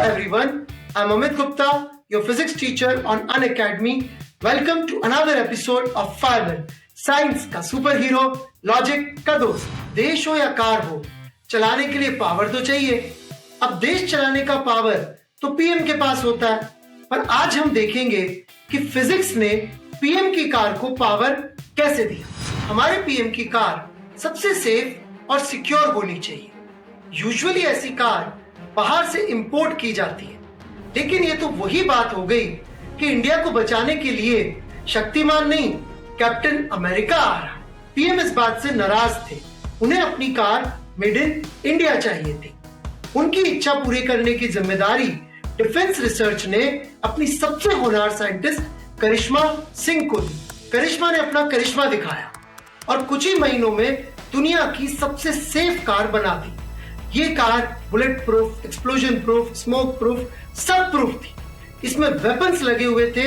everyone, I'm Amit Gupta, your physics teacher on Unacademy. Welcome to another episode of Fireman, science का super hero, logic का दोस्त। देश हो या car हो, चलाने के लिए पावर तो चाहिए। अब देश चलाने का पावर तो पीएम के पास होता है, पर आज हम देखेंगे कि फिजिक्स ने पीएम की कार को पावर कैसे दिया। हमारे पीएम की कार सबसे सेफ और सिक्योर होनी चाहिए। यूजुअली ऐसी कार बाहर से इंपोर्ट की जाती है, लेकिन ये तो वही बात हो गई कि इंडिया को बचाने के लिए शक्तिमान नहीं, कैप्टन अमेरिका आ रहा। पीएम इस बात से नाराज थे। उन्हें अपनी कार मेड इन इंडिया चाहिए थी। उनकी इच्छा पूरी करने की जिम्मेदारी डिफेंस रिसर्च ने अपनी सबसे होनहार साइंटिस्ट करिश्मा सिंह को दी। करिश्मा ने अपना करिश्मा दिखाया और कुछ ही महीनों में दुनिया की सबसे सेफ कार बना दी। ये car bullet proof, explosion proof, smoke proof, सब प्रूफ थी। इसमें वेपन्स लगे हुए थे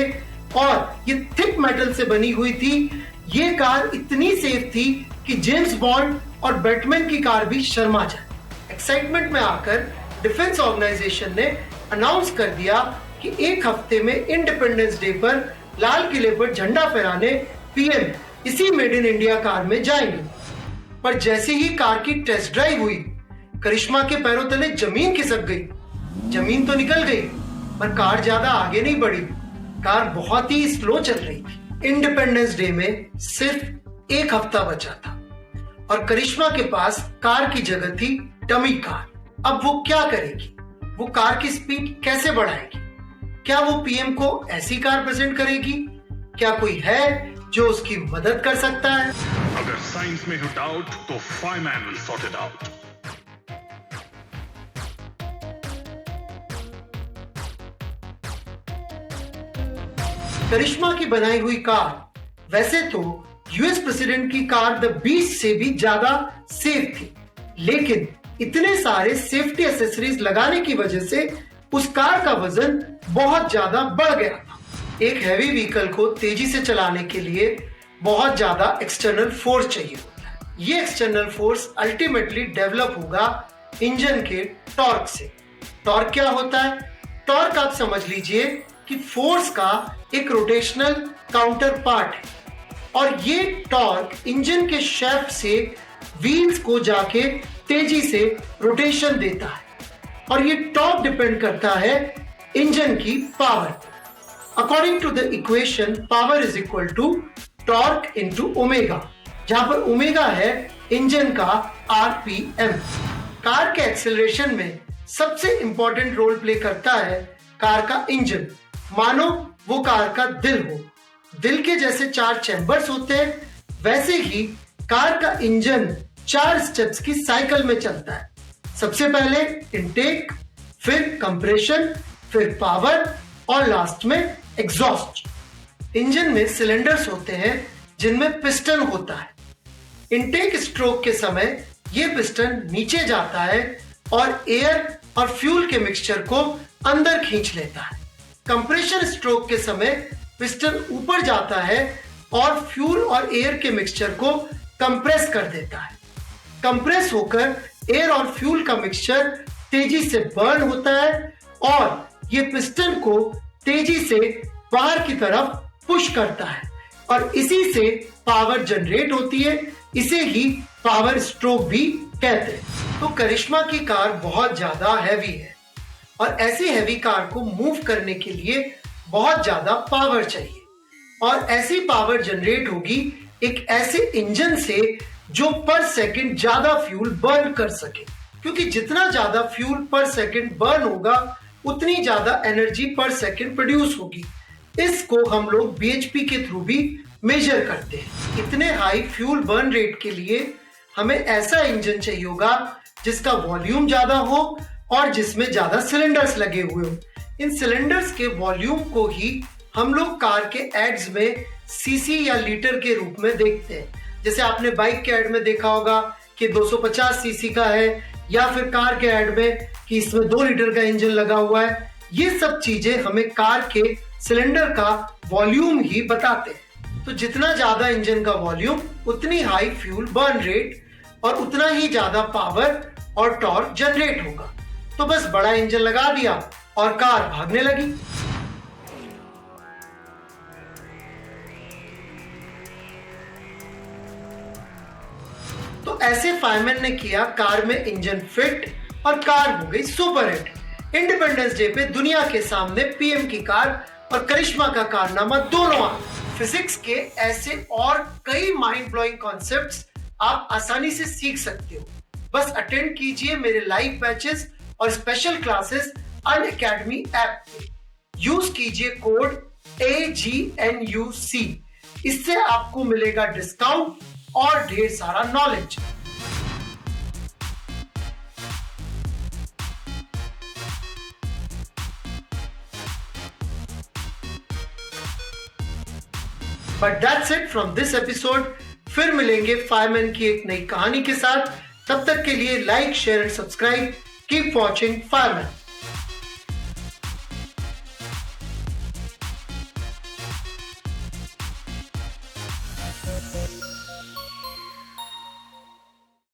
और ये थिक मेटल से बनी हुई थी। ये कार इतनी सेफ थी कि जेम्स बॉन्ड और बैटमैन की कार भी शर्मा जाए। एक्साइटमेंट में आकर डिफेंस ऑर्गेनाइजेशन ने अनाउंस कर दिया कि एक हफ्ते में इंडिपेंडेंस डे पर लाल किले पर झंडा फहराने पीएम इसी मेड इन इंडिया कार में जाएंगे। पर जैसे ही कार की टेस्ट ड्राइव हुई, करिश्मा के पैरों तले जमीन खिसक गई। जमीन तो निकल गई, पर कार ज्यादा आगे नहीं बढ़ी। कार बहुत ही स्लो चल रही थी। इंडिपेंडेंस डे में सिर्फ एक हफ्ता बचा था और करिश्मा के पास कार की जगह थी डमी कार। अब वो क्या करेगी? वो कार की स्पीड कैसे बढ़ाएगी? क्या वो पीएम को ऐसी कार प्रेजेंट करेगी? क्या कोई है जो उसकी मदद कर सकता है? अगर साइंस में हो डाउट तो fireman will sort it out. Karishma की बनाई हुई कार वैसे तो यूएस प्रेसिडेंट की कार द बीस्ट से भी ज्यादा सेफ थी, लेकिन इतने सारे सेफ्टी एक्सेसरीज लगाने की वजह से उस कार का वजन बहुत ज्यादा बढ़ गया था। एक हैवी व्हीकल को तेजी से चलाने के लिए बहुत ज्यादा एक्सटर्नल फोर्स चाहिए होता है। ये एक्सटर्नल फोर्स अल्टीमेटली डेवलप होगा इंजन के टॉर्क से। टॉर्क क्या होता है? टॉर्क आप समझ लीजिए कि फोर्स का एक रोटेशनल काउंटर पार्ट है और ये टॉर्क इंजन के शैफ्ट से व्हील्स को जाके तेजी से रोटेशन देता है और ये टॉर्क डिपेंड करता है इंजन की power. According to the equation, power is equal to torque into omega, जहां पर ओमेगा है इंजन का आरपीएम। कार के एक्सेलरेशन में सबसे इंपॉर्टेंट रोल प्ले करता है कार का इंजन। मानो वो कार का दिल हो। दिल के जैसे 4 चैम्बर्स होते हैं, वैसे ही कार का इंजन 4 स्टेप्स की साइकिल में चलता है। सबसे पहले इनटेक, फिर कंप्रेशन, फिर पावर और लास्ट में एग्जॉस्ट। इंजन में सिलेंडर्स होते हैं जिनमें पिस्टन होता है। इनटेक स्ट्रोक के समय ये पिस्टन नीचे जाता है और एयर और फ्यूल के मिक्सचर को अंदर खींच लेता है। कंप्रेशन स्ट्रोक के समय पिस्टन ऊपर जाता है और फ्यूल और एयर के मिक्सचर को कंप्रेस कर देता है। कंप्रेस होकर एयर और फ्यूल का मिक्सचर तेजी से बर्न होता है और ये पिस्टन को तेजी से बाहर की तरफ पुश करता है और इसी से पावर जनरेट होती है। इसे ही पावर स्ट्रोक भी कहते हैं। तो करिश्मा की कार बहुत ज्यादा हैवी है और ऐसी हैवी कार को मूव करने के लिए बहुत ज्यादा पावर चाहिए और ऐसी पावर जनरेट होगी एक ऐसे इंजन से जो पर सेकंड ज्यादा फ्यूल बर्न कर सके, क्योंकि जितना ज्यादा फ्यूल पर सेकंड बर्न होगा उतनी ज्यादा एनर्जी पर सेकंड प्रोड्यूस होगी। इसको हम लोग बीएचपी के थ्रू भी मेजर करते हैं। इतने हाई फ्यूल बर्न रेट के लिए हमें ऐसा इंजन चाहिए होगा जिसका वॉल्यूम ज्यादा हो और जिसमें ज्यादा सिलेंडर्स लगे हुए हो। इन सिलेंडर्स के वॉल्यूम को ही हम लोग कार के एड्स में सीसी या लीटर के रूप में देखते हैं। जैसे आपने बाइक के एड में देखा होगा कि 250 सीसी का है, या फिर कार के एड में कि इसमें 2 लीटर का इंजन लगा हुआ है। ये सब चीजें हमें कार के सिलेंडर का वॉल्यूम ही बताते हैं। तो जितना ज्यादा इंजन का वॉल्यूम, उतनी हाई फ्यूल बर्न रेट और उतना ही ज्यादा पावर और टॉर्क जनरेट होगा। तो बस बड़ा इंजन लगा दिया और कार भागने लगी। तो ऐसे फायरमैन ने किया कार में इंजन फिट और कार हो गई सुपर हिट। इंडिपेंडेंस डे पे दुनिया के सामने पीएम की कार और करिश्मा का कारनामा दोनों आ। फिजिक्स के ऐसे और कई माइंड ब्लोइंग कॉन्सेप्ट्स आप आसानी से सीख सकते हो। बस अटेंड कीजिए मेरे लाइव बैचेस और स्पेशल क्लासेस अनअकैडमी ऐप पे। यूज कीजिए कोड AGNUC। इससे आपको मिलेगा डिस्काउंट और ढेर सारा knowledge. But that's it from this episode. फिर मिलेंगे फायरमैन की एक नई कहानी के साथ। तब तक के लिए like, share and subscribe. Keep watching fireman.